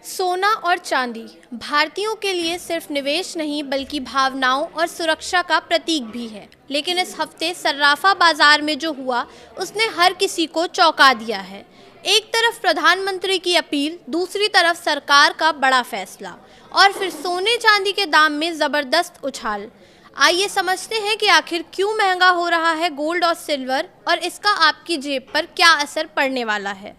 सोना और चांदी भारतीयों के लिए सिर्फ निवेश नहीं बल्कि भावनाओं और सुरक्षा का प्रतीक भी है। लेकिन इस हफ्ते सर्राफा बाजार में जो हुआ उसने हर किसी को चौंका दिया है। एक तरफ प्रधानमंत्री की अपील, दूसरी तरफ सरकार का बड़ा फैसला और फिर सोने चांदी के दाम में ज़बरदस्त उछाल। आइए समझते हैं कि आखिर क्यों महंगा हो रहा है गोल्ड और सिल्वर और इसका आपकी जेब पर क्या असर पड़ने वाला है।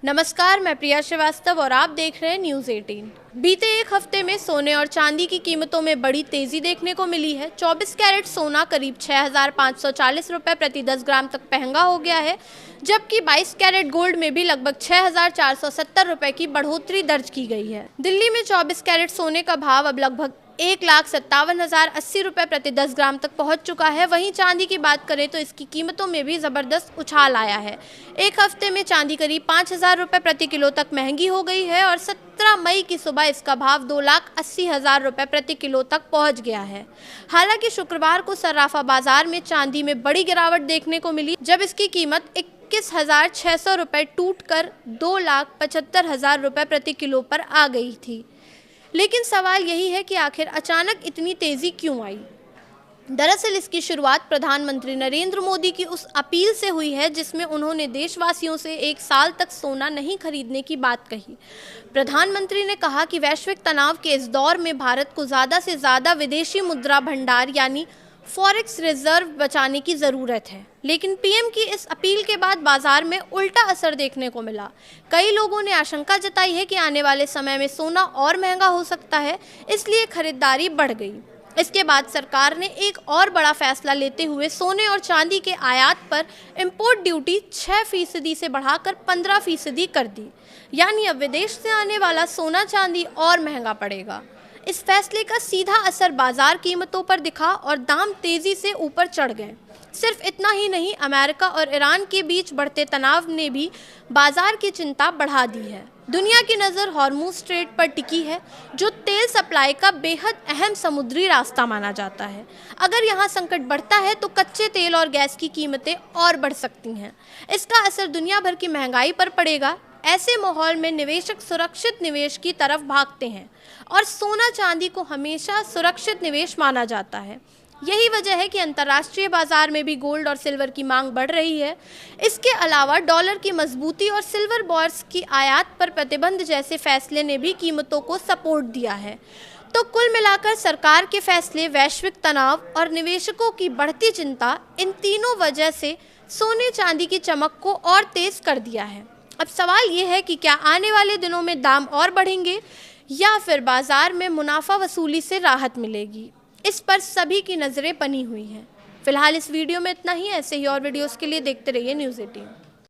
नमस्कार, मैं प्रिया श्रीवास्तव और आप देख रहे हैं न्यूज़ 18। बीते एक हफ्ते में सोने और चांदी की कीमतों में बड़ी तेजी देखने को मिली है। 24 कैरेट सोना करीब 6,540 रुपये प्रति 10 ग्राम तक महंगा हो गया है, जबकि 22 कैरेट गोल्ड में भी लगभग 6,470 रुपये की बढ़ोतरी दर्ज की गई है। दिल्ली में 24 कैरेट सोने का भाव अब लगभग 1,57,080 रुपये प्रति 10 ग्राम तक पहुंच चुका है। वहीं चांदी की बात करें तो इसकी कीमतों में भी ज़बरदस्त उछाल आया है। एक हफ्ते में चांदी करीब 5,000 रुपये प्रति किलो तक महंगी हो गई है और 17 मई की सुबह इसका भाव 2,80,000 रुपये प्रति किलो तक पहुंच गया है। हालांकि शुक्रवार को सर्राफा बाजार में चांदी में बड़ी गिरावट देखने को मिली, जब इसकी कीमत 21,600 रुपये टूट कर 2,75,000 रुपये प्रति किलो पर आ गई थी। लेकिन सवाल यही है कि आखिर अचानक इतनी तेज़ी क्यों आई। दरअसल इसकी शुरुआत प्रधानमंत्री नरेंद्र मोदी की उस अपील से हुई है जिसमें उन्होंने देशवासियों से 1 साल तक सोना नहीं खरीदने की बात कही। प्रधानमंत्री ने कहा कि वैश्विक तनाव के इस दौर में भारत को ज़्यादा से ज़्यादा विदेशी मुद्रा भंडार यानी फॉरेक्स रिजर्व बचाने की ज़रूरत है। लेकिन पीएम की इस अपील के बाद बाजार में उल्टा असर देखने को मिला। कई लोगों ने आशंका जताई है कि आने वाले समय में सोना और महंगा हो सकता है, इसलिए खरीदारी बढ़ गई। इसके बाद सरकार ने एक और बड़ा फैसला लेते हुए सोने और चांदी के आयात पर इंपोर्ट ड्यूटी 6% से बढ़ाकर 15% कर दी। यानी अब विदेश से आने वाला सोना चांदी और महंगा पड़ेगा। इस फैसले का सीधा असर बाजार कीमतों पर दिखा और दाम तेजी से ऊपर चढ़ गए। सिर्फ इतना ही नहीं, अमेरिका और ईरान के बीच बढ़ते तनाव ने भी बाजार की चिंता बढ़ा दी है। दुनिया की नज़र हॉर्मुज़ स्ट्रेट पर टिकी है, जो तेल सप्लाई का बेहद अहम समुद्री रास्ता माना जाता है। अगर यहाँ संकट बढ़ता है तो कच्चे तेल और गैस की कीमतें और बढ़ सकती हैं। इसका असर दुनिया भर की महंगाई पर पड़ेगा। ऐसे माहौल में निवेशक सुरक्षित निवेश की तरफ भागते हैं और सोना चांदी को हमेशा सुरक्षित निवेश माना जाता है। यही वजह है कि अंतर्राष्ट्रीय बाजार में भी गोल्ड और सिल्वर की मांग बढ़ रही है। इसके अलावा डॉलर की मजबूती और सिल्वर बॉन्ड्स की आयात पर प्रतिबंध जैसे फैसले ने भी कीमतों को सपोर्ट दिया है। तो कुल मिलाकर सरकार के फैसले, वैश्विक तनाव और निवेशकों की बढ़ती चिंता, इन तीनों वजह से सोने चांदी की चमक को और तेज कर दिया है। अब सवाल ये है कि क्या आने वाले दिनों में दाम और बढ़ेंगे या फिर बाजार में मुनाफा वसूली से राहत मिलेगी। इस पर सभी की नज़रें बनी हुई हैं। फिलहाल इस वीडियो में इतना ही। ऐसे ही और वीडियोस के लिए देखते रहिए न्यूज़ 18।